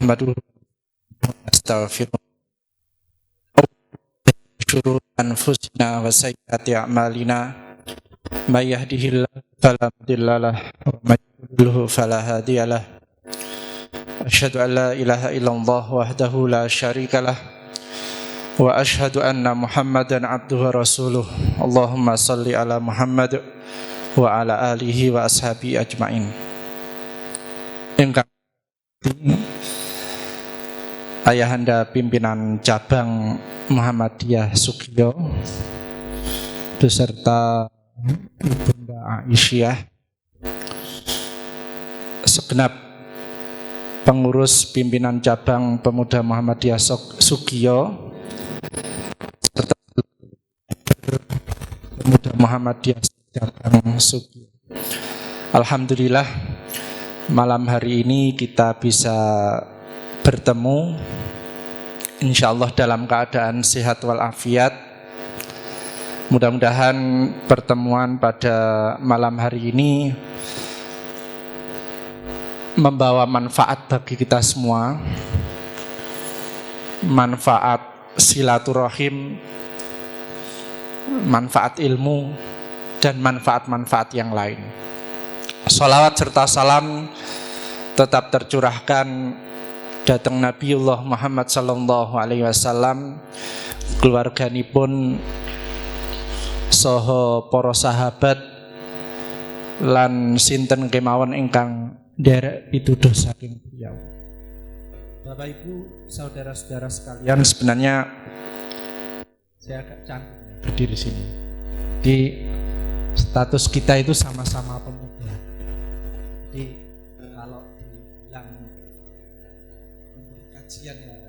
nahmaduhu wa nastaghfiruh syururi anfusina wa sayyiati a'malina may yahdihillahu fala mudhillalah wa may yudlilhu fala hadiyalah asyhadu an la ilaha illallah wahdahu la syarikalah wa asyhadu anna Muhammadan abduhu wa rasuluh. Allahumma salli ala Muhammad wa ala alihi wa ashabi ajmain. Ingkang Ayahanda pimpinan cabang Muhammadiyah Sugiyo beserta Ibunda Aisyah, segenap pengurus pimpinan cabang Pemuda Muhammadiyah Sugiyo serta Pemuda Muhammadiyah cabang Sugiyo. Alhamdulillah, malam hari ini kita bisa bertemu insyaallah dalam keadaan sehat walafiat. Mudah-mudahan pertemuan pada malam hari ini membawa manfaat bagi kita semua, manfaat silaturahim, manfaat ilmu, dan manfaat-manfaat yang lain. Sholawat serta salam tetap tercurahkan datang Nabiullah Muhammad sallallahu alaihi wasallam, keluarganipun saha para sahabat lan sinten kemawon ingkang nderek pituduh saking beliau. Bapak Ibu, saudara-saudara sekalian, sebenarnya saya agak canggung berdiri sini. Di status kita itu sama-sama pemuda. Jadi kalau dibilang kajian ya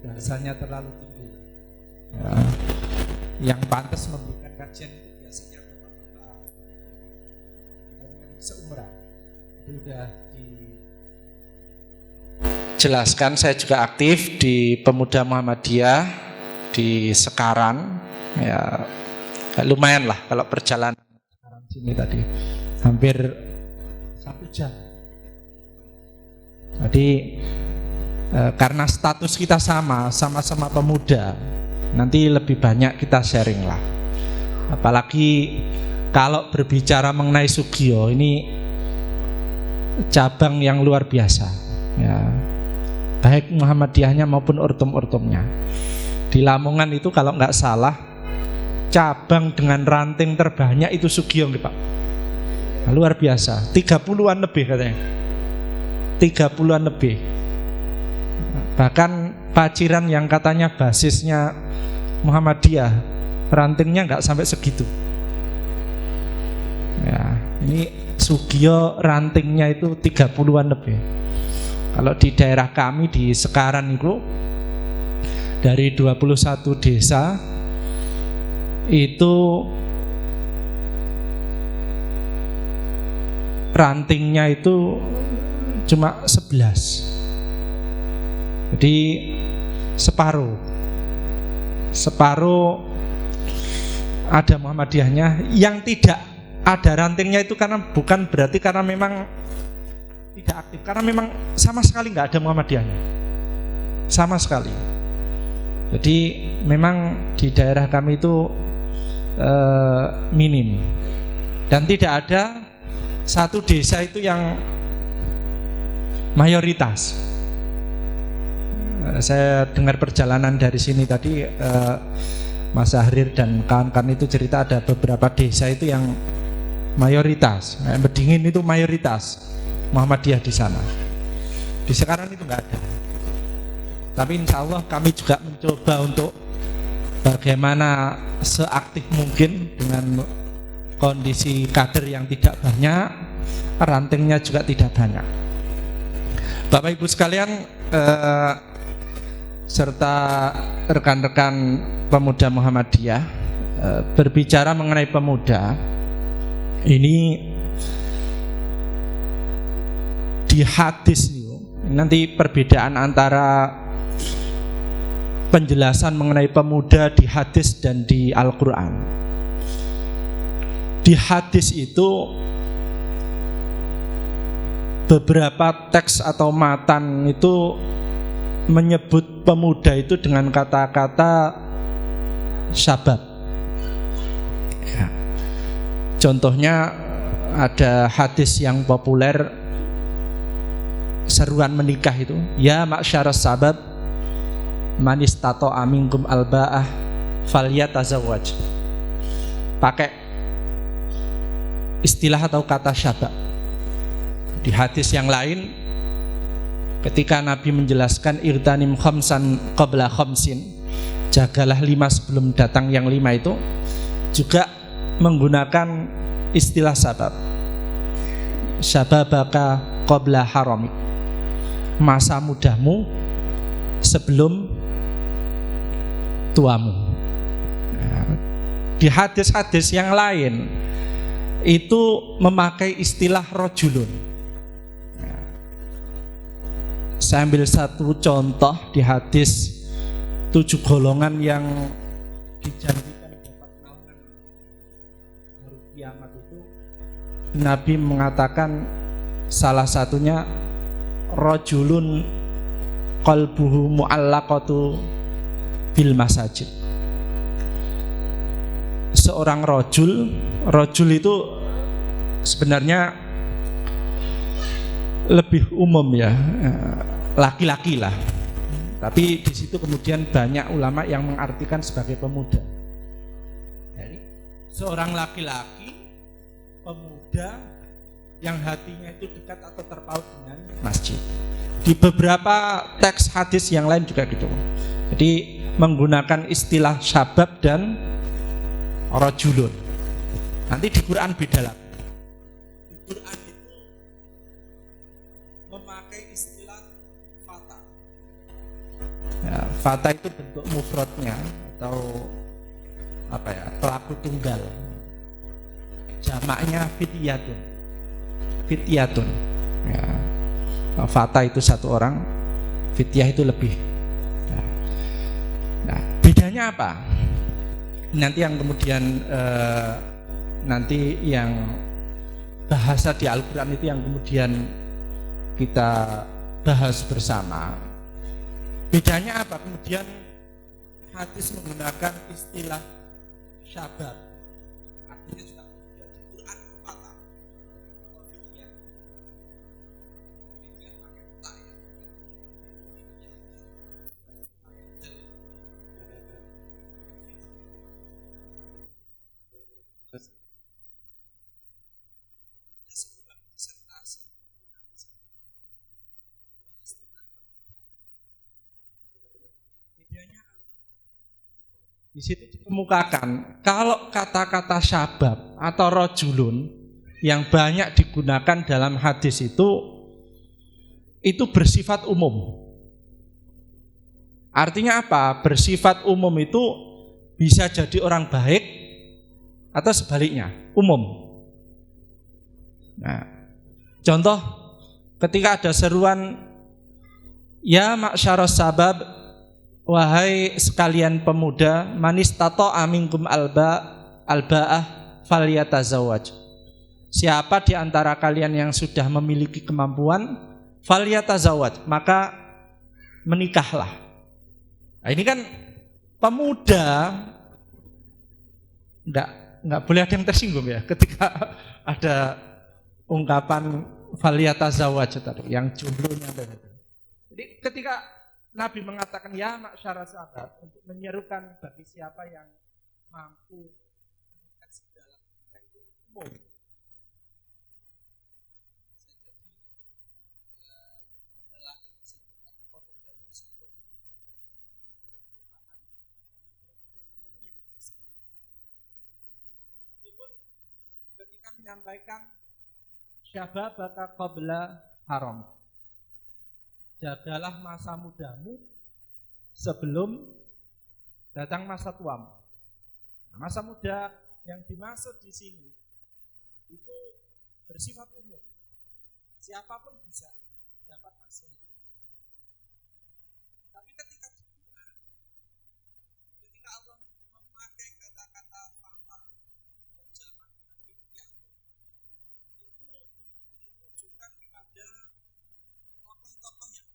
bahasanya terlalu tinggi. Ya, yang pantas memberikan kajian itu biasanya bapak-bapak seumuran. Itu sudah dijelaskan. Saya juga aktif di Pemuda Muhammadiyah di Sekaran. Ya lumayan lah kalau perjalanan sekarang sini tadi hampir 1 jam. Jadi karena status kita sama-sama pemuda, nanti lebih banyak kita sharing lah. Apalagi kalau berbicara mengenai Sugiyo, ini cabang yang luar biasa ya, baik Muhammadiyahnya maupun ortum-ortumnya. Di Lamongan itu kalau nggak salah cabang dengan ranting terbanyak itu Sugiyo nih Pak. Nah, luar biasa, 30-an lebih katanya, 30-an lebih. Bahkan Paciran yang katanya basisnya Muhammadiyah, rantingnya nggak sampai segitu. Ya, ini Sugiyo rantingnya itu 30-an lebih. Kalau di daerah kami di Sekaran itu dari 21 desa itu rantingnya itu cuma 11. Jadi separuh ada Muhammadiyahnya. Yang tidak ada rantingnya itu karena bukan berarti karena memang tidak aktif, karena memang sama sekali nggak ada Muhammadiyahnya, sama sekali. Jadi memang di daerah kami itu minim, dan tidak ada satu desa itu yang mayoritas. Saya dengar perjalanan dari sini tadi, Mas Ahrir dan kawan-kawan itu cerita ada beberapa desa itu yang mayoritas. Bedingin itu mayoritas Muhammadiyah di sana. Di Sekaran itu nggak ada. Tapi insya Allah kami juga mencoba untuk bagaimana seaktif mungkin dengan kondisi kader yang tidak banyak, rantingnya juga tidak banyak. Bapak Ibu sekalian, serta rekan-rekan Pemuda Muhammadiyah, berbicara mengenai pemuda ini di hadis nanti perbedaan antara penjelasan mengenai pemuda di hadis dan di Al-Quran. Di hadis itu beberapa teks atau matan itu menyebut pemuda itu dengan kata-kata syabab. Ya. Contohnya ada hadis yang populer, seruan menikah itu, ya ma'syaras sabab man istata'a minkum alba'ah falyatazawwaj. Pakai istilah atau kata syabab. Di hadis yang lain, ketika Nabi menjelaskan irtanim khamsan qabla khamsin, jagalah 5 sebelum datang yang 5 itu, juga menggunakan istilah sabab. Syababaka qabla haramik, masa mudamu sebelum tuamu. Di hadis-hadis yang lain itu memakai istilah rojulun. Saya ambil satu contoh di hadis 7 golongan yang dijanjikan dapat naungan hari kiamat itu. Nabi mengatakan salah satunya rojulun qalbuhu mu'allaqatu bil masajid. Seorang rojul itu sebenarnya lebih umum ya, laki-laki lah. Tapi di situ kemudian banyak ulama yang mengartikan sebagai pemuda. Jadi seorang laki-laki pemuda yang hatinya itu dekat atau terpaut dengan masjid. Di beberapa teks hadis yang lain juga gitu. Jadi menggunakan istilah syabab dan rajulun. Nanti di Quran beda lagi. Di Quran itu memakai istilah fata. Ya, fata itu bentuk mufradnya atau apa ya, pelaku tunggal. Jamaknya fityatun. Fityatun. Ya. Fata itu satu orang, fityah itu lebih. Nah, bedanya apa? Nanti yang kemudian nanti yang bahasa di Al-Quran itu yang kemudian kita bahas bersama. Bedanya apa? Kemudian hadis menggunakan istilah syabab. Artinya juga di Quran fata atau fityah. Fityah pakai ta ya. Di situ dikemukakan kalau kata-kata syabab atau rojulun yang banyak digunakan dalam hadis itu bersifat umum. Artinya apa? Bersifat umum itu bisa jadi orang baik atau sebaliknya, umum. Nah, contoh ketika ada seruan ya ma'syaras sabab, wahai sekalian pemuda, manis tato aminkum alba'ah falyatazawwaj. Siapa di antara kalian yang sudah memiliki kemampuan, falyatazawwaj, maka menikahlah. Nah, ini kan pemuda, enggak boleh ada yang tersinggung ya ketika ada ungkapan falyatazawwaj tadi yang jumlahnya begitu. Jadi ketika Nabi mengatakan ya ma'syaras sahabat untuk menyerukan bagi siapa yang mampu menikah dalam nikah itu umum. Bisa jadi lelaki tersebut atau pemuda tersebut merupakan pemuda itu pun ketika menyampaikan syababaka qabla haram. Jagalah masa mudamu sebelum datang masa tuamu. Nah, masa muda yang dimaksud di sini itu bersifat umum. Siapapun bisa dapat masa itu. Tapi ketika Allah memakai kata-kata fata atau zaman fityah itu ditujukan kepada tokoh-tokoh yang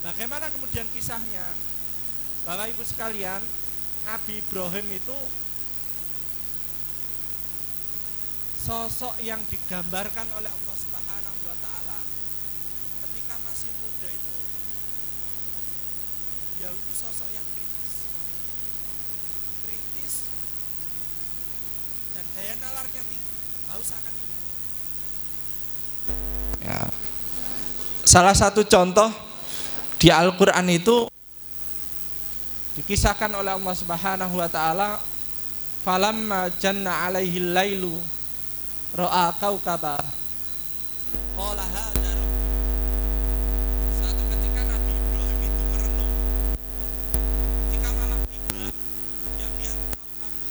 Bagaimana kemudian kisahnya? Bapak Ibu sekalian, Nabi Ibrahim itu sosok yang digambarkan oleh Allah Subhanahu wa taala ketika masih muda itu, dia itu sosok yang kritis dan daya nalarnya tinggi, haus akan ilmu. Ya. Salah satu contoh di Al-Qur'an itu dikisahkan oleh Allah Subhanahu wa taala, falamma janna alaihi lailu ra'a kaukaba qala hadza rabbi. Suatu ketika Nabi Ibrahim itu merenung, ketika malam tiba dia melihat kaukaba,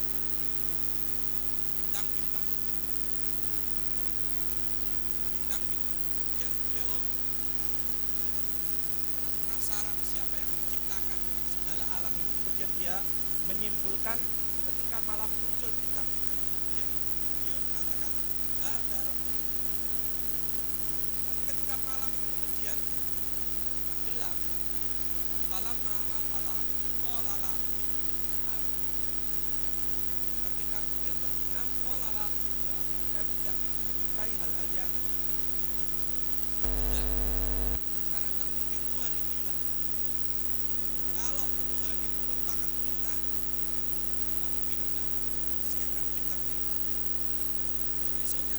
bintang-bintang. Kemudian beliau penasaran siapa yang menciptakan segala alam ini. Kemudian dia menyimpulkan ketika malam muncul bintang-bintang, dia mengatakan hadza rabbi. Tapi ketika malam itu kemudian tenggelam, falamma afala qala la uhibbul. Ketika kemudian tenggelam, qala la uhibbul. Saya tidak menyukai hal-hal yang hilang, karena tak mungkin Tuhan itu hilang. Kalau Tuhan itu merupakan bintang, tak mungkin hilang. Siapkan bintangnya hilang. Besoknya,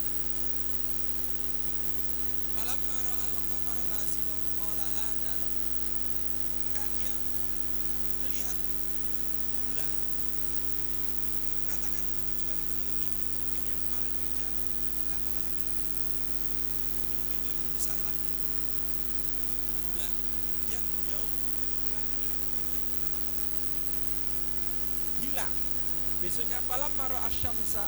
falamma ra'al qamara bazigan qala hadza rabbi. Ketika dia melihat bulan, dia mengatakan juga ini mungkin yang kemarin beda, tak akan hilang. Ini mungkin lebih besar lagi bulan. Dia menyimpulkan ini mungkin yang bernama hilang. Besoknya falamma ra'a asy-syamsa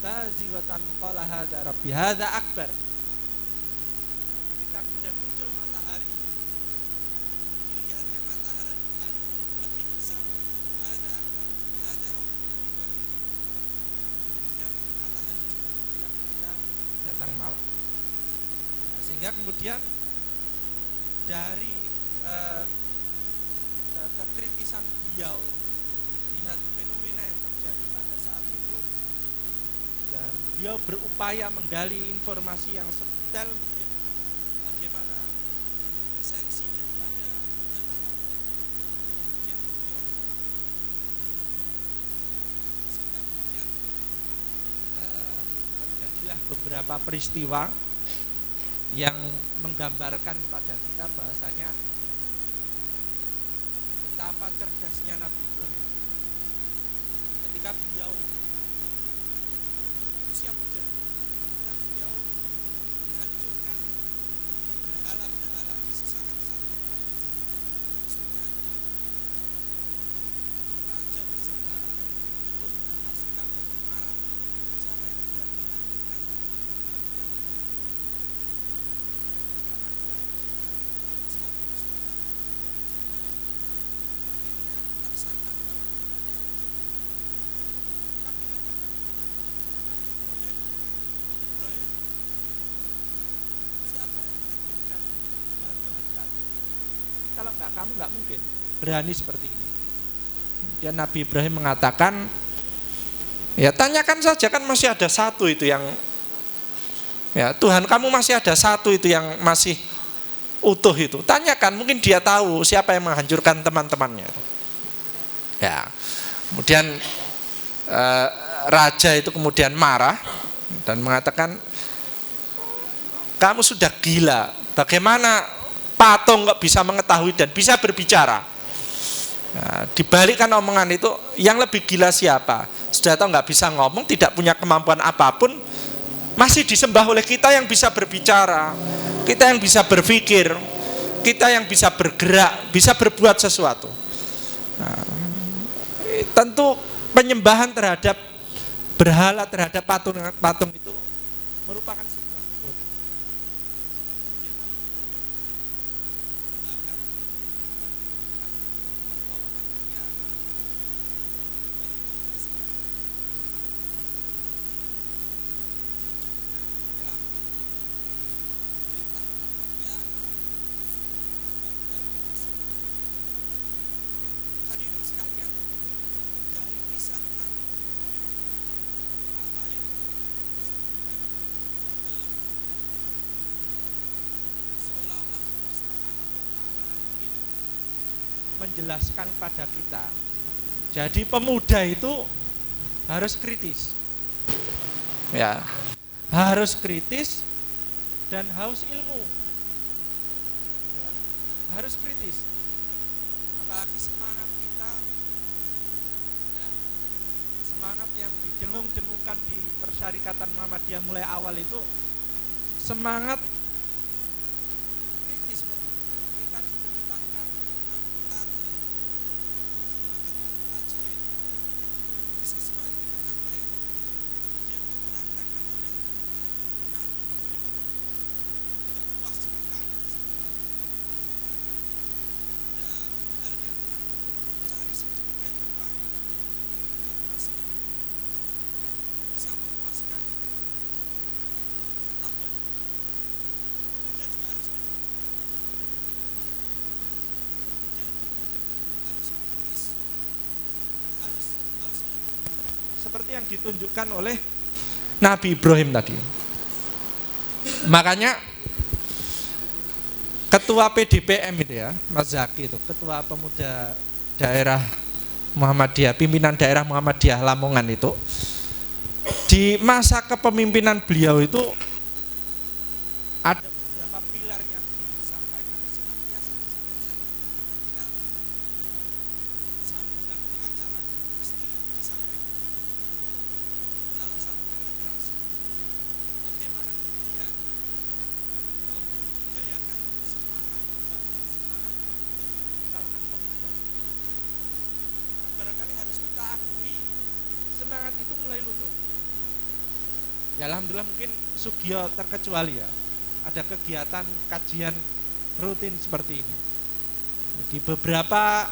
bazighatan qala hadza rabbi hadza akbar. Ketika kemudian muncul matahari, dilihatnya matahari lebih besar. Hadza akbar, hadza rabbi. Kemudian matahari juga hilang ketika datang malam. Nah, sehingga kemudian dari kekritisan beliau melihat fenomena yang terjadi pada saat itu, dan beliau berupaya menggali informasi yang sedetail mungkin bagaimana esensi daripada Tuhan Allah. Kemudian beliau mendapatkan, sehingga kemudian terjadilah beberapa peristiwa yang menggambarkan kepada kita bahasanya betapa cerdasnya Nabi Ibrahim ketika beliau usia muda, ketika beliau menghancurkan berhala-berhala, disisakan satu yang maksudnya raja beserta pengikut dan pasukan yang marah. Siapa yang sudah menghancurkan karena dia Islam itu sudah akhirnya tersangka karena tidak jalan. Tapi Nabi Ibrahim, siapa yang menghancurkan Tuhan-Tuhan kami? Kalau enggak kamu enggak mungkin berani seperti ini. Dan Nabi Ibrahim mengatakan, ya tanyakan saja, kan masih ada satu itu yang, ya Tuhan kamu masih ada satu itu yang masih utuh itu. Tanyakan, mungkin dia tahu siapa yang menghancurkan teman-temannya. Ya, kemudian raja itu kemudian marah dan mengatakan, kamu sudah gila, bagaimana patung kok bisa mengetahui dan bisa berbicara? Nah, dibalikkan omongan itu, yang lebih gila siapa? Sudah tahu nggak bisa ngomong, tidak punya kemampuan apapun, masih disembah oleh kita yang bisa berbicara, kita yang bisa berpikir, kita yang bisa bergerak, bisa berbuat sesuatu. Nah, tentu penyembahan terhadap berhala, terhadap patung itu merupakan sebuah kebodohan. menjelaskan pada kita. Jadi pemuda itu harus kritis. Ya, harus kritis dan haus ilmu. Ya, harus kritis. Apalagi semangat kita, ya, semangat yang didengung-dengungkan di Persyarikatan Muhammadiyah mulai awal itu semangat kritis memang. Ketika dikedepankan semangat tajwid sesuai dengan apa yang kemudian dipraktekkan oleh Nabi Ibrahim, tidak puas dengan keadaan seperti itu. Ada hal yang kurang, cari sedemikian rupa informasi yang bisa memuaskan ketahuan. Pemuda juga harus kritis dan harus ilmu, seperti yang ditunjukkan oleh Nabi Ibrahim tadi. Makanya ketua PDPM itu ya, Mas Zaki itu, ketua pemuda daerah Muhammadiyah, pimpinan daerah Muhammadiyah Lamongan itu, di masa kepemimpinan beliau itu ada beberapa pilar yang disampaikan senantiasa disampaikan. Ketika sambutan di acara mesti disampaikan. Salah satunya literasi. Bagaimana kemudian membudidayakan semangat membaca, semangat menuntut ilmu di kalangan pemuda. Karena barangkali harus kita akui semangat itu mulai luntur. Ya alhamdulillah mungkin Sugio terkecuali ya. Ada kegiatan kajian rutin seperti ini. Di beberapa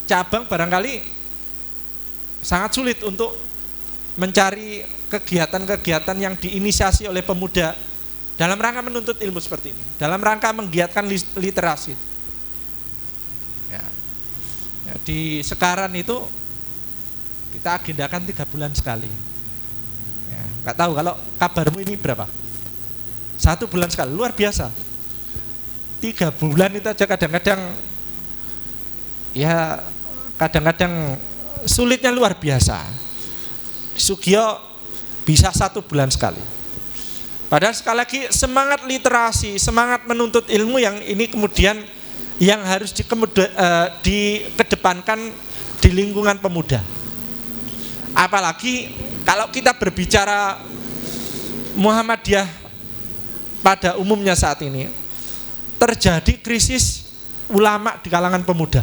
cabang barangkali sangat sulit untuk mencari kegiatan-kegiatan yang diinisiasi oleh pemuda dalam rangka menuntut ilmu seperti ini, dalam rangka menggiatkan literasi. Ya. Ya, di Sekaran itu kita agendakan 3 bulan sekali. Ya, nggak tahu kalau kabarmu ini berapa? 1 bulan sekali, luar biasa. 3 bulan itu aja kadang-kadang ya kadang-kadang sulitnya luar biasa. Sugio bisa 1 bulan sekali. Padahal sekali lagi semangat literasi, semangat menuntut ilmu yang ini kemudian yang harus dikedepankan di lingkungan pemuda. Apalagi kalau kita berbicara Muhammadiyah pada umumnya saat ini terjadi krisis ulama di kalangan pemuda.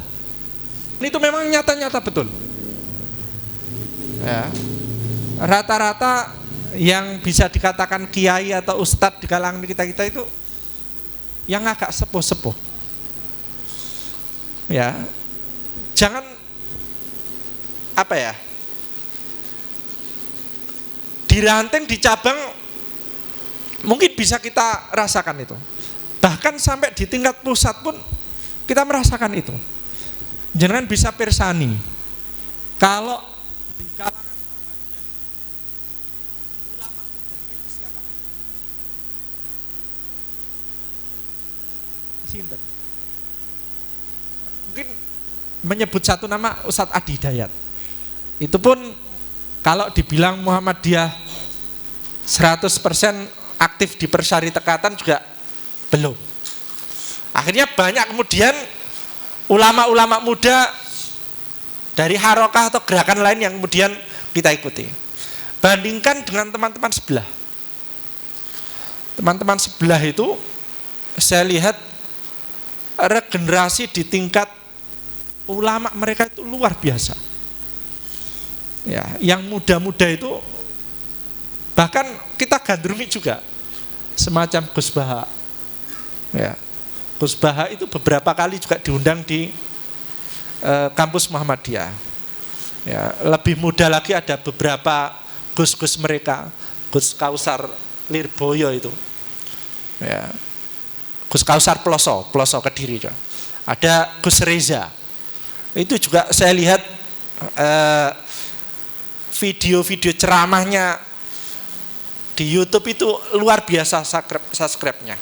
Itu memang nyata-nyata betul. Ya. Rata-rata yang bisa dikatakan kiai atau ustadz di kalangan kita itu yang agak sepuh-sepuh. Ya. Jangan apa ya? Di ranting, di cabang mungkin bisa kita rasakan itu. Bahkan sampai di tingkat pusat pun kita merasakan itu. Jangan bisa persani. Kalau di kalangan Muhammadiyah ulama mudanya itu siapa? Sinten? Mungkin menyebut satu nama Ustadz Adi Hidayat. Itu pun kalau dibilang Muhammadiyah 100% aktif di Persyarikatan juga belum. Akhirnya banyak kemudian ulama-ulama muda dari harokah atau gerakan lain yang kemudian kita ikuti. Bandingkan dengan teman-teman sebelah. Teman-teman sebelah itu saya lihat regenerasi di tingkat ulama mereka itu luar biasa. Ya, yang muda-muda itu bahkan kita gandrungi juga semacam Gus Baha. Ya. Gus Baha itu beberapa kali juga diundang di kampus Muhammadiyah. Ya, lebih muda lagi ada beberapa Gus-Gus mereka, Gus Kausar Lirboyo itu. Ya. Gus Kausar Ploso Kediri juga. Ada Gus Reza. Itu juga saya lihat video-video ceramahnya di YouTube itu luar biasa subscribe-nya,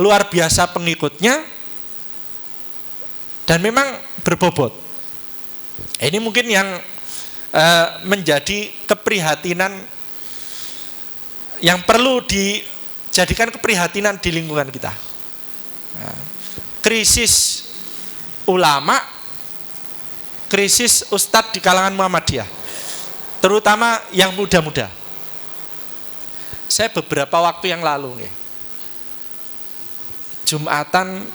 luar biasa pengikutnya, dan memang berbobot. Ini mungkin yang menjadi keprihatinan yang perlu dijadikan keprihatinan di lingkungan kita. Krisis ulama, krisis ustadz di kalangan Muhammadiyah, terutama yang muda-muda. Saya beberapa waktu yang lalu Jumatan,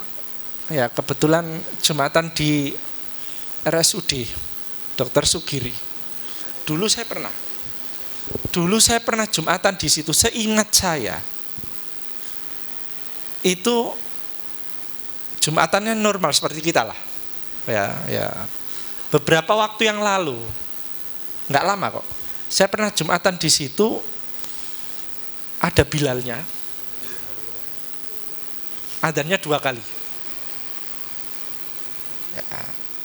ya kebetulan Jumatan di RSUD Dr. Sugiri. Dulu saya pernah Jumatan di situ. Seingat saya itu Jumatannya normal seperti kita lah. Ya. Beberapa waktu yang lalu, nggak lama kok. Saya pernah Jumatan di situ, ada Bilalnya, adzannya 2 kali. Ya,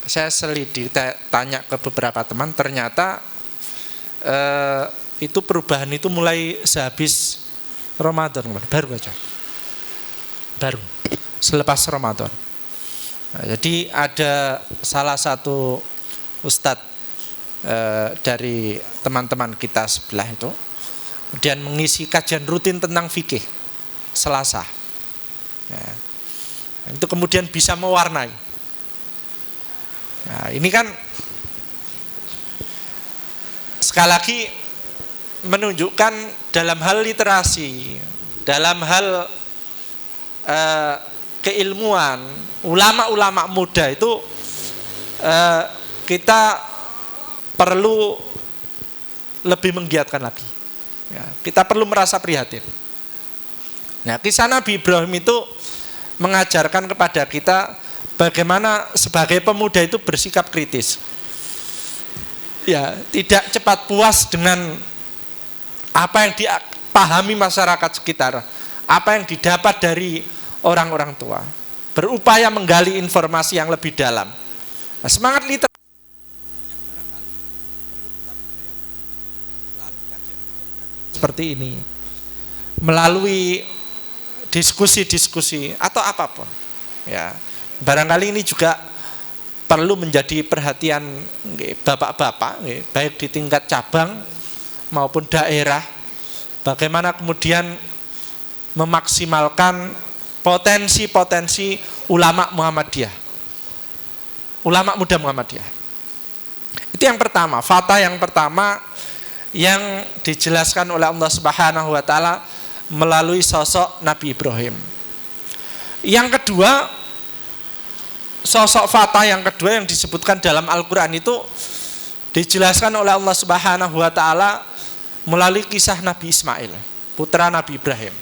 saya selidiki, tanya ke beberapa teman, ternyata itu perubahan itu mulai sehabis Ramadan, baru selepas Ramadan. Nah, jadi ada salah satu ustadz dari teman-teman kita sebelah itu, kemudian mengisi kajian rutin tentang fikih Selasa. Nah, itu kemudian bisa mewarnai. Nah, ini kan sekali lagi menunjukkan dalam hal literasi, dalam hal keilmuan, ulama-ulama muda itu kita perlu lebih menggiatkan lagi. Ya, kita perlu merasa prihatin. Nah, kisah Nabi Ibrahim itu mengajarkan kepada kita bagaimana sebagai pemuda itu bersikap kritis. Ya, tidak cepat puas dengan apa yang dipahami masyarakat sekitar, apa yang didapat dari orang-orang tua. Berupaya menggali informasi yang lebih dalam. Nah, semangat literasi yang barangkali perlu kita berdayakan melalui kajian-kajian seperti ini, melalui diskusi-diskusi atau apapun. Ya, barangkali ini juga perlu menjadi perhatian bapak-bapak, baik di tingkat cabang maupun daerah, bagaimana kemudian memaksimalkan potensi-potensi ulama Muhammadiyah, ulama muda Muhammadiyah. Itu yang pertama, fakta yang pertama yang dijelaskan oleh Allah Subhanahu wa taala melalui sosok Nabi Ibrahim. Yang kedua, sosok fakta yang kedua yang disebutkan dalam Al-Quran itu dijelaskan oleh Allah Subhanahu wa taala melalui kisah Nabi Ismail, putra Nabi Ibrahim.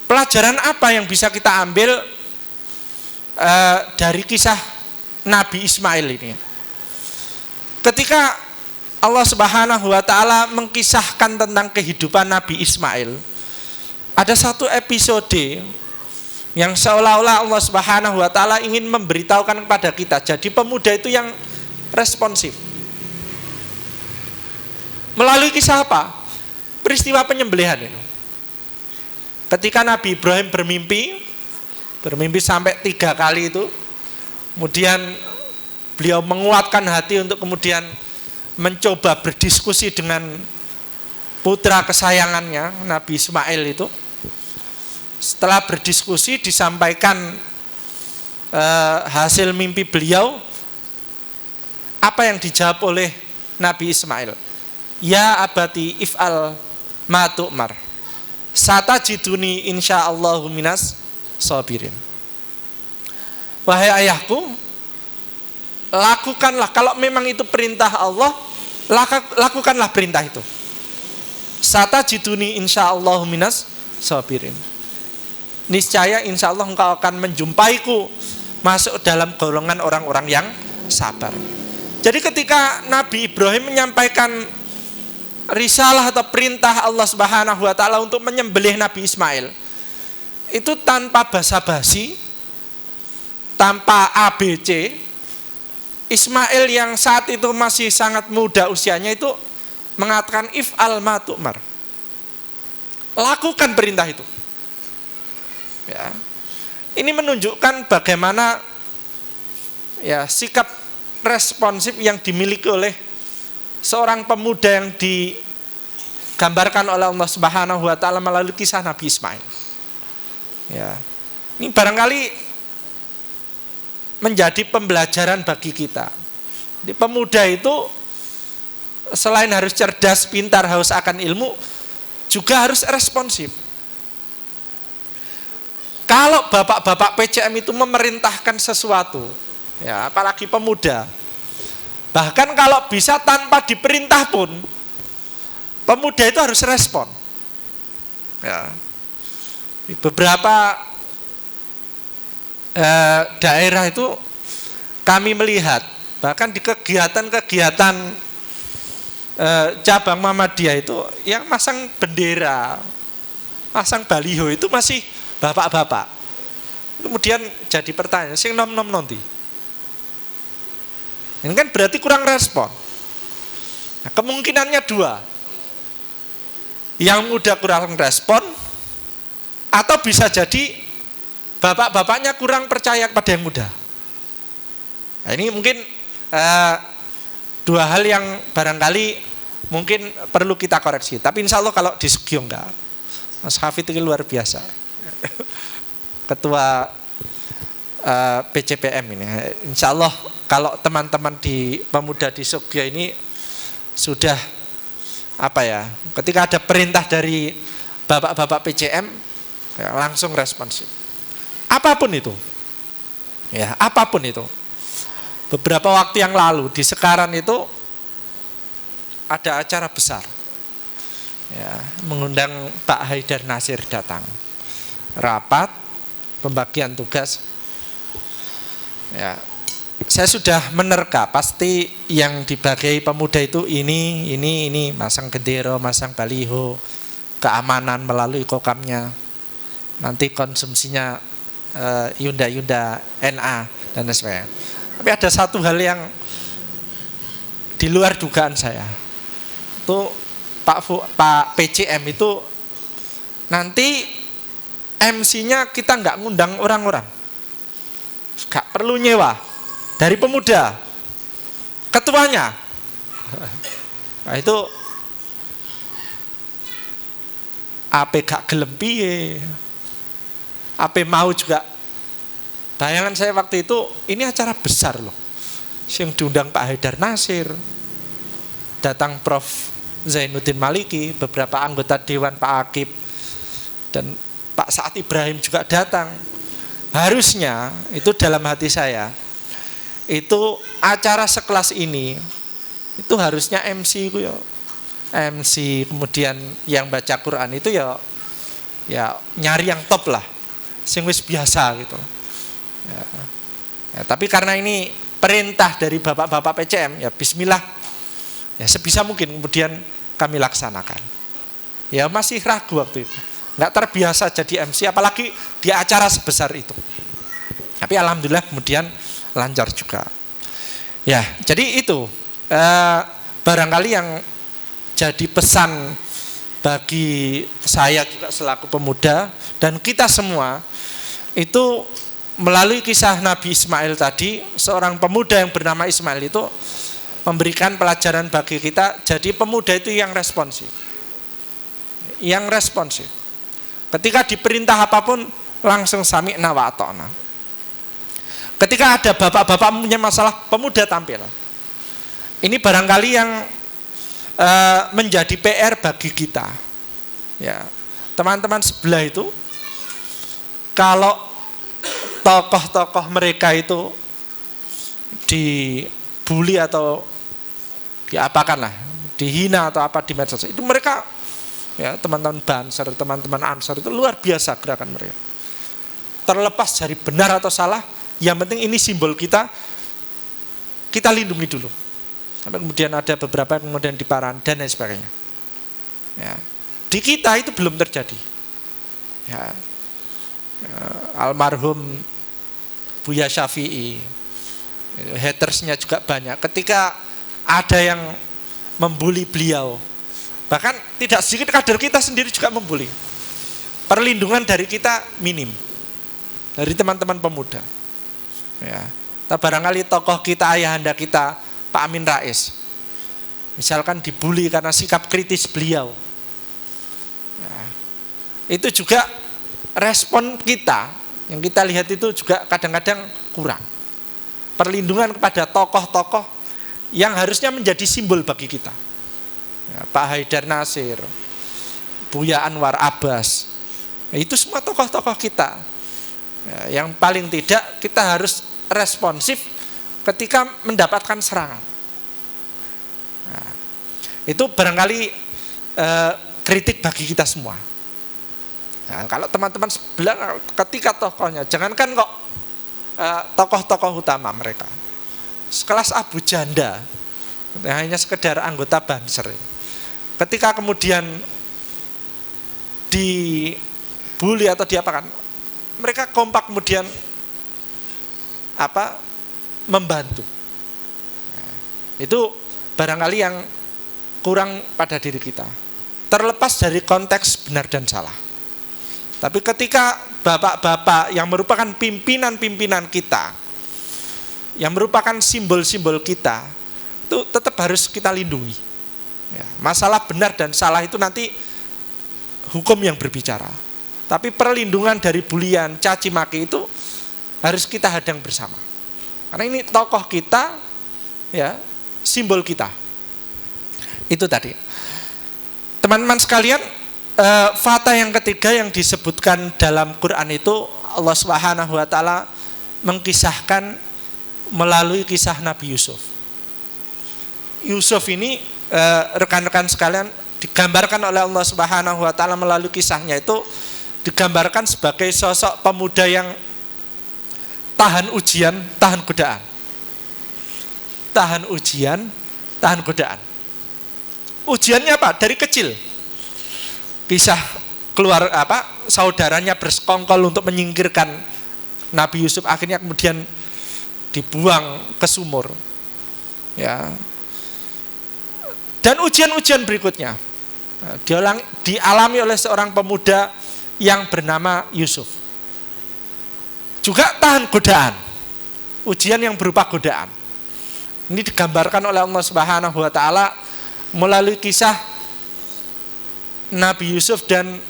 Pelajaran apa yang bisa kita ambil dari kisah Nabi Ismail ini? Ketika Allah Subhanahu wa taala mengkisahkan tentang kehidupan Nabi Ismail, ada satu episode yang seolah-olah Allah Subhanahu wa taala ingin memberitahukan kepada kita. Jadi pemuda itu yang responsif. Melalui kisah apa? Peristiwa penyembelihan itu. Ketika Nabi Ibrahim bermimpi sampai 3 kali itu, kemudian beliau menguatkan hati untuk kemudian mencoba berdiskusi dengan putra kesayangannya Nabi Ismail itu. Setelah berdiskusi disampaikan hasil mimpi beliau. Apa yang dijawab oleh Nabi Ismail? Ya abati if'al ma tu'mar, satajiduni insyaallahu minas sabirin. Wahai ayahku, lakukanlah, kalau memang itu perintah Allah, lakukanlah perintah itu. Satajiduni insyaallahu minas sabirin. Niscaya insyaallah engkau akan menjumpaiku masuk dalam golongan orang-orang yang sabar. Jadi ketika Nabi Ibrahim menyampaikan risalah atau perintah Allah Subhanahu wa taala untuk menyembelih Nabi Ismail, itu tanpa basa-basi, tanpa ABC, Ismail yang saat itu masih sangat muda usianya itu mengatakan if'al ma tu'mar. Lakukan perintah itu. Ya. Ini menunjukkan bagaimana ya sikap responsif yang dimiliki oleh seorang pemuda yang digambarkan oleh Allah Subhanahu wa taala melalui kisah Nabi Ismail. Ya. Ini barangkali menjadi pembelajaran bagi kita. Di pemuda itu selain harus cerdas, pintar, haus akan ilmu, juga harus responsif. Kalau bapak-bapak PCM itu memerintahkan sesuatu, ya apalagi pemuda, bahkan kalau bisa tanpa diperintah pun, pemuda itu harus respon. Ya. Di beberapa daerah itu kami melihat, bahkan di kegiatan-kegiatan cabang Muhammadiyah itu yang masang bendera, masang baliho itu masih bapak-bapak. Kemudian jadi pertanyaan, sing nom-nom nanti. Ini kan berarti kurang respon. Nah, kemungkinannya dua. Yang muda kurang respon, atau bisa jadi bapak-bapaknya kurang percaya kepada yang muda. Nah, ini mungkin dua hal yang barangkali mungkin perlu kita koreksi. Tapi insya Allah kalau di Sugio enggak. Mas Hafid itu luar biasa. Ketua PCPM ini. Insya Allah kalau teman-teman di pemuda di Sugio ini sudah ketika ada perintah dari bapak-bapak PCM ya, langsung responsif. Apapun itu. Ya, apapun itu. Beberapa waktu yang lalu di Sekaran itu ada acara besar. Ya, mengundang Pak Haidar Nasir datang. Rapat pembagian tugas. Ya, saya sudah menerka pasti yang dibagi pemuda itu ini masang gendera, masang baliho, keamanan melalui kokamnya. Nanti konsumsinya Yunda NA dan sebagainya. Tapi ada satu hal yang di luar dugaan saya. Itu Pak PCM itu nanti MC-nya kita nggak ngundang orang-orang, nggak perlu nyewa dari pemuda, ketuanya. Nah itu ape gak gelem piye, ape mau juga. Bayangan saya waktu itu ini acara besar loh, yang diundang Pak Haidar Nasir, datang Prof Zainuddin Maliki, beberapa anggota Dewan, Pak Akib dan Pak Saad Ibrahim juga datang. Harusnya itu dalam hati saya, itu acara sekelas ini itu harusnya MC itu ya, MC kemudian yang baca Quran itu ya nyari yang top lah, sing wis biasa gitu. Ya, tapi karena ini perintah dari bapak-bapak PCM, ya bismillah, ya sebisa mungkin kemudian kami laksanakan. Ya masih ragu waktu itu, nggak terbiasa jadi MC, apalagi di acara sebesar itu. Tapi alhamdulillah kemudian lancar juga. Ya, jadi itu barangkali yang jadi pesan bagi saya juga selaku pemuda dan kita semua itu. Melalui kisah Nabi Ismail tadi, seorang pemuda yang bernama Ismail itu memberikan pelajaran bagi kita. Jadi pemuda itu yang responsif. Yang responsif. Ketika diperintah apapun langsung sami'na wa ata'na. Ketika ada bapak-bapak punya masalah, pemuda tampil. Ini barangkali yang menjadi PR bagi kita. Ya, teman-teman sebelah itu kalau tokoh-tokoh mereka itu dibully atau diapakan lah, dihina atau apa di medsos, itu mereka ya teman-teman Banser, teman-teman Ansar itu luar biasa gerakan mereka. Terlepas dari benar atau salah, yang penting ini simbol kita lindungi dulu. Sampai kemudian ada beberapa yang kemudian diparahan dan lain sebagainya. Ya. Di kita itu belum terjadi. Ya. Almarhum Buya Syafi'i, hatersnya juga banyak. Ketika ada yang membuli beliau, bahkan tidak sedikit kader kita sendiri juga membuli. Perlindungan dari kita minim, dari teman-teman pemuda. Ya, Barangkali tokoh kita, ayahanda kita, Pak Amin Rais, misalkan dibully karena sikap kritis beliau. Nah, itu juga respon kita, yang kita lihat itu juga kadang-kadang kurang. Perlindungan kepada tokoh-tokoh yang harusnya menjadi simbol bagi kita. Ya, Pak Haidar Nasir, Buya Anwar Abbas, itu semua tokoh-tokoh kita. Ya, yang paling tidak kita harus responsif ketika mendapatkan serangan. Nah, itu barangkali kritik bagi kita semua. Nah, kalau teman-teman bilang ketika tokohnya, jangankan kok tokoh-tokoh utama mereka, sekelas Abu Janda, hanya sekedar anggota Banser, ketika kemudian dibully atau diapakan, mereka kompak kemudian membantu. Nah, itu barangkali yang kurang pada diri kita, terlepas dari konteks benar dan salah. Tapi ketika bapak-bapak yang merupakan pimpinan-pimpinan kita, yang merupakan simbol-simbol kita, itu tetap harus kita lindungi. Ya, masalah benar dan salah itu nanti hukum yang berbicara. Tapi perlindungan dari bulian, caci maki itu harus kita hadang bersama. Karena ini tokoh kita, ya, simbol kita. Itu tadi. Teman-teman sekalian, fakta yang ketiga yang disebutkan dalam Quran itu, Allah Subhanahu wa taala mengkisahkan melalui kisah Nabi Yusuf. Yusuf ini rekan-rekan sekalian digambarkan oleh Allah Subhanahu wa taala melalui kisahnya itu digambarkan sebagai sosok pemuda yang tahan ujian, tahan godaan. Tahan ujian, tahan godaan. Ujiannya apa? Dari kecil. Kisah keluar saudaranya bersekongkol untuk menyingkirkan Nabi Yusuf, akhirnya kemudian dibuang ke sumur. Ya. Dan ujian-ujian berikutnya dialami oleh seorang pemuda yang bernama Yusuf. Juga tahan godaan. Ujian yang berupa godaan. Ini digambarkan oleh Allah Subhanahu wa taala melalui kisah Nabi Yusuf dan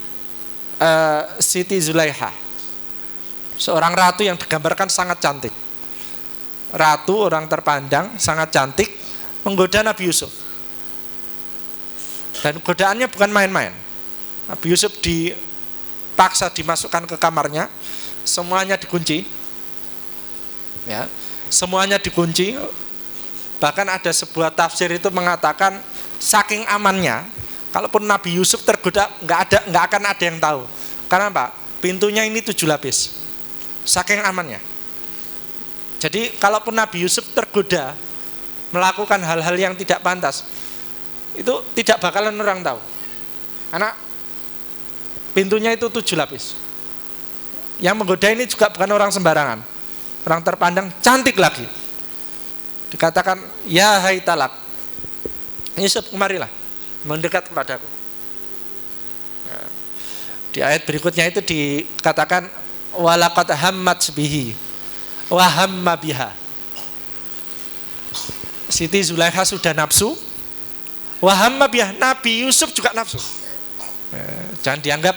Siti Zulaiha, seorang ratu yang digambarkan sangat cantik. Ratu, orang terpandang, sangat cantik, menggoda Nabi Yusuf. Dan godaannya bukan main-main. Nabi Yusuf dipaksa dimasukkan ke kamarnya, semuanya dikunci. Ya, semuanya dikunci. Bahkan ada sebuah tafsir itu mengatakan saking amannya, kalaupun Nabi Yusuf tergoda, nggak akan ada yang tahu. Karena apa? Pintunya ini 7 lapis. Saking amannya. Jadi kalaupun Nabi Yusuf tergoda melakukan hal-hal yang tidak pantas, itu tidak bakalan orang tahu. Karena pintunya itu 7 lapis. Yang menggoda ini juga bukan orang sembarangan. Orang terpandang, cantik lagi. Dikatakan, ya hai talak, Yusuf kemarilah, mendekat kepadaku. Nah, di ayat berikutnya itu dikatakan walaqad hammat bihi wa hamma biha. Siti Zulaiha sudah nafsu, wa hamma biha, Nabi Yusuf juga nafsu. Jangan dianggap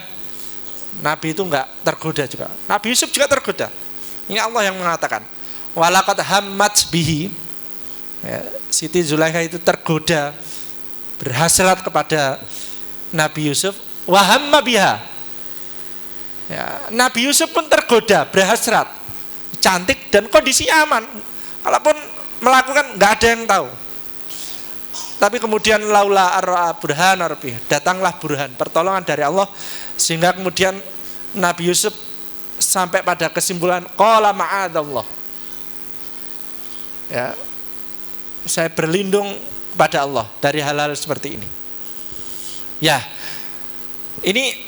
Nabi itu enggak tergoda juga. Nabi Yusuf juga tergoda. Ini Allah yang mengatakan walaqad hammat bihi. Siti Zulaiha itu tergoda, berhasrat kepada Nabi Yusuf, wa hamma biha. Ya, Nabi Yusuf pun tergoda, berhasrat, cantik dan kondisi aman. Kalaupun melakukan nggak ada yang tahu. Tapi kemudian laula arra burhan rabbih, datanglah burhan, pertolongan dari Allah, sehingga kemudian Nabi Yusuf sampai pada kesimpulan qala ma'adallah. Ya, saya berlindung kepada Allah dari hal-hal seperti ini. Ya, ini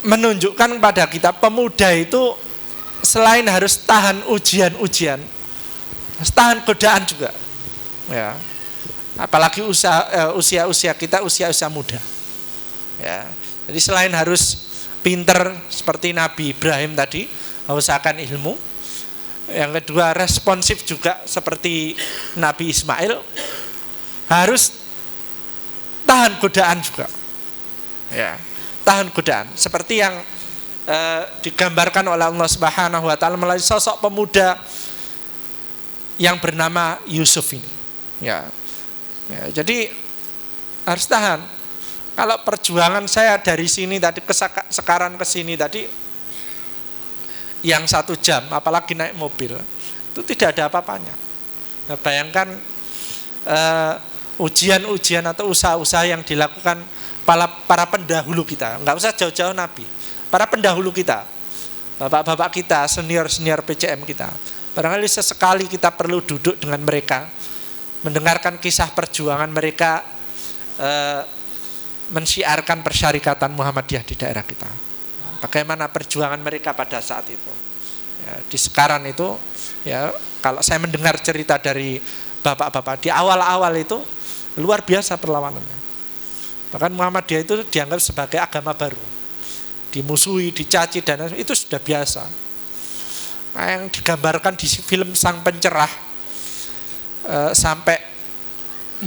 menunjukkan kepada kita pemuda itu selain harus tahan ujian-ujian, harus tahan godaan juga. Ya, apalagi usia-usia kita usia-usia muda. Ya, jadi selain harus pinter seperti Nabi Ibrahim tadi, haus akan ilmu, Yang kedua, responsif juga seperti Nabi Ismail, harus tahan godaan juga. Ya, tahan godaan. Seperti yang digambarkan oleh Allah Subhanahu wa taala melalui sosok pemuda yang bernama Yusuf ini. Ya, jadi harus tahan. Kalau perjuangan saya dari sini tadi sekarang ke sini tadi yang 1 jam, apalagi naik mobil, itu tidak ada apa-apanya. Nah, bayangkan ujian-ujian atau usaha-usaha yang dilakukan para pendahulu kita, nggak usah jauh-jauh Nabi, para pendahulu kita, bapak-bapak kita, senior-senior PCM kita. Barangkali sesekali kita perlu duduk dengan mereka, mendengarkan kisah perjuangan mereka, mensyiarkan persyarikatan Muhammadiyah di daerah kita. Bagaimana perjuangan mereka pada saat itu. Ya, di sekarang itu, ya, kalau saya mendengar cerita dari bapak-bapak di awal-awal itu luar biasa perlawanannya. Bahkan Muhammadiyah itu dianggap sebagai agama baru, dimusuhi, dicaci, dan itu sudah biasa. Nah, yang digambarkan di film Sang Pencerah, sampai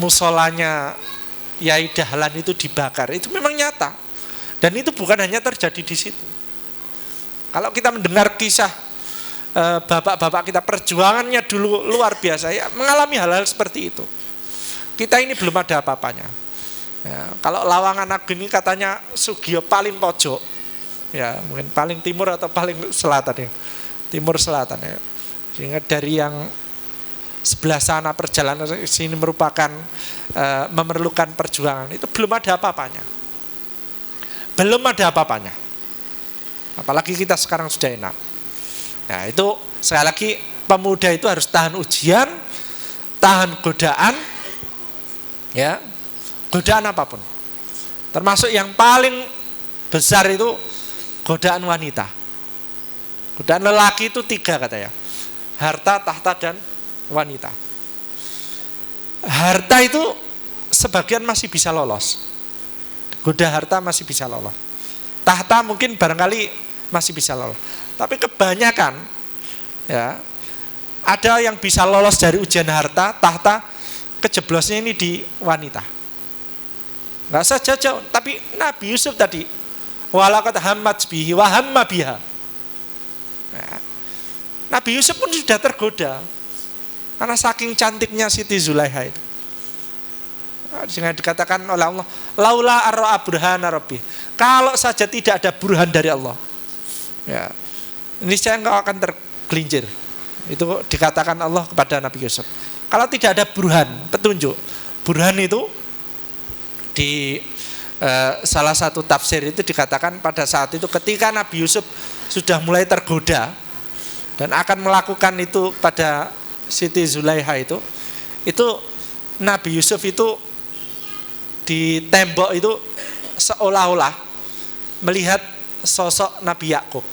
musolanya Yai Dahlan itu dibakar, itu memang nyata. Dan itu bukan hanya terjadi di situ. Kalau kita mendengar kisah bapak-bapak kita, perjuangannya dulu luar biasa, ya, mengalami hal-hal seperti itu. Kita ini belum ada apa-apanya. Ya, kalau Lawangan Agung ini katanya Sugio paling pojok, ya mungkin paling timur atau paling selatan, ya, timur selatan, ya. Sehingga dari yang sebelah sana perjalanan sini merupakan memerlukan perjuangan, itu belum ada apa-apanya. Belum ada apa-apanya. Apalagi kita sekarang sudah enak. Nah, itu sekali lagi pemuda itu harus tahan ujian, tahan godaan, ya, godaan apapun. Termasuk yang paling besar itu godaan wanita. Godaan lelaki itu 3 katanya. Harta, tahta, dan wanita. Harta itu sebagian masih bisa lolos. Goda harta masih bisa lolos. Tahta mungkin barangkali masih bisa lolos. Tapi kebanyakan, ya, ada yang bisa lolos dari ujian harta, tahta, kejeblosnya ini di wanita. Nggak usah jauh-jauh. Tapi Nabi Yusuf tadi, walaqad hammat bihi wa hamma biha. Nah, Nabi Yusuf pun sudah tergoda karena saking cantiknya Siti Zulaiha itu. Sehingga dikatakan oleh Allah, laula arra'a burhana rabbi. Kalau saja tidak ada burhan dari Allah, ya, ini saya enggak akan tergelincir. Itu dikatakan Allah kepada Nabi Yusuf. Kalau tidak ada burhan, petunjuk. Burhan itu di salah satu tafsir itu dikatakan pada saat itu ketika Nabi Yusuf sudah mulai tergoda dan akan melakukan itu pada Siti Zulaiha itu Nabi Yusuf itu di tembok itu seolah-olah melihat sosok Nabi Yakub.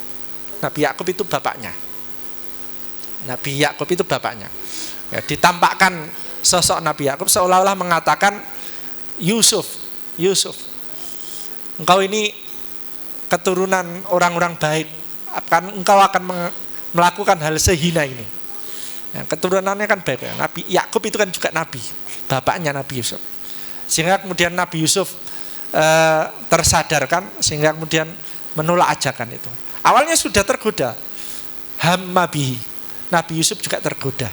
Nabi Yakub itu bapaknya. Nabi Yakub itu bapaknya. Ya, ditampakkan sosok Nabi Yakub seolah-olah mengatakan, Yusuf, engkau ini keturunan orang-orang baik, engkau akan melakukan hal sehina ini. Ya, keturunannya kan baik. Ya. Nabi Yakub itu kan juga nabi, bapaknya Nabi Yusuf. Sehingga kemudian Nabi Yusuf tersadarkan, sehingga kemudian menolak ajakan itu. Awalnya sudah tergoda, hamma bihi. Nabi Yusuf juga tergoda.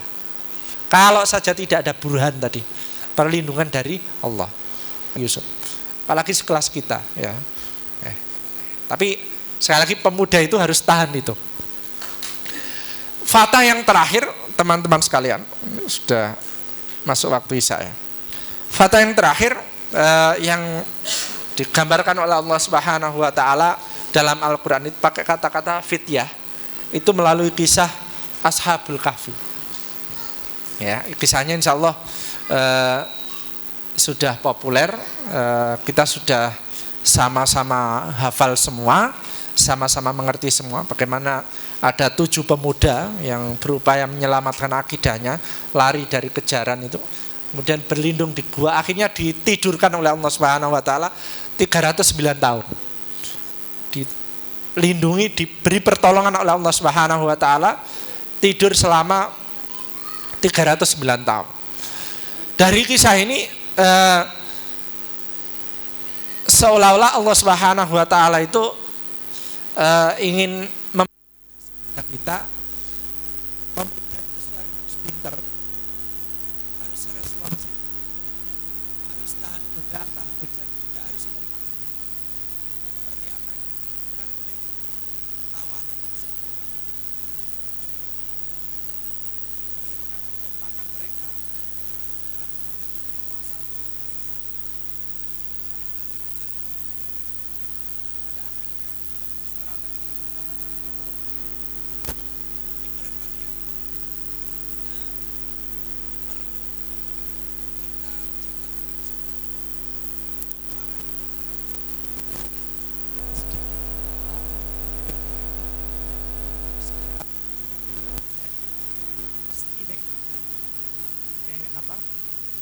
Kalau saja tidak ada burhan tadi, perlindungan dari Allah, Yusuf. Apalagi sekelas kita, ya. Tapi sekali lagi pemuda itu harus tahan itu. Fakta yang terakhir, teman-teman sekalian, sudah masuk waktu isya, ya. Fakta yang terakhir yang digambarkan oleh Allah Subhanahu wa taala dalam Al-Qur'an itu pakai kata-kata fityah, itu melalui kisah Ashabul Kahfi. Ya, kisahnya insyaallah sudah populer, kita sudah sama-sama hafal semua, sama-sama mengerti semua bagaimana ada 7 pemuda yang berupaya menyelamatkan akidahnya, lari dari kejaran itu, kemudian berlindung di gua, akhirnya ditidurkan oleh Allah Subhanahu wa taala 309 tahun. Dilindungi, diberi pertolongan oleh Allah Subhanahu wa taala tidur selama 309 tahun. Dari kisah ini seolah-olah Allah Subhanahu wa taala itu ingin kita pemuda itu selain harus pintar, harus responsif, harus tahan godaan, tahan ujian, juga harus kompak. Seperti apa yang dilakukan oleh tawanan masyarakat. Bagaimana kekompakan mereka dalam menghadapi penguasa zalim pada saat itu. Yang mereka dikejar pada akhirnya strategi mendapatkan pertolongan. Ini barangkali yang perlu kita ciptakan bersama. Kekompakan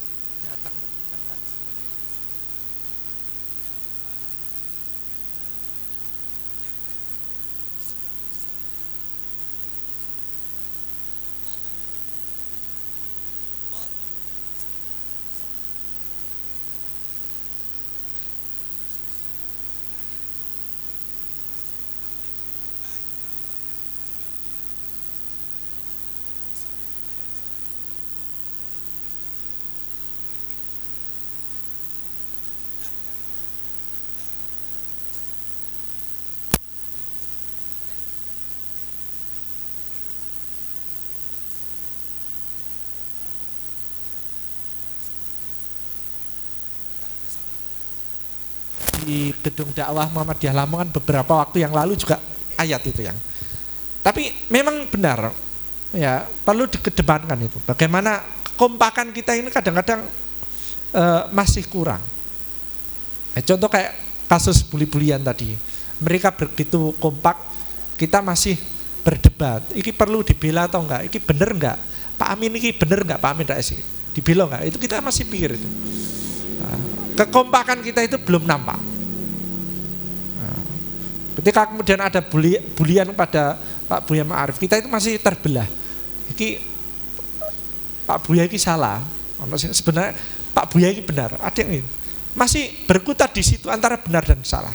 mesti datang memberikan kajian. Di gedung dakwah Muhammadiyah Lamongan beberapa waktu yang lalu juga ayat itu yang. Tapi memang benar ya, perlu dikedepankan itu. Bagaimana kekompakan kita ini kadang-kadang masih kurang. Contoh kayak kasus bully-bulian tadi. Mereka begitu kompak, kita masih berdebat. Ini perlu dibela atau enggak? Ini bener enggak? Pak Amin ini bener enggak? Pak Amin Rais dibela enggak? Itu kita masih pikir itu. Nah, kekompakan kita itu belum nampak. Ketika kemudian ada bulian pada Pak Buya Ma'arif, kita itu masih terbelah. Iki Pak Buya ini salah, sebenarnya Pak Buya ini benar. Ada yang ini masih berkutat di situ antara benar dan salah.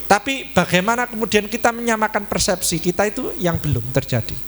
Tapi bagaimana kemudian kita menyamakan persepsi kita itu yang belum terjadi.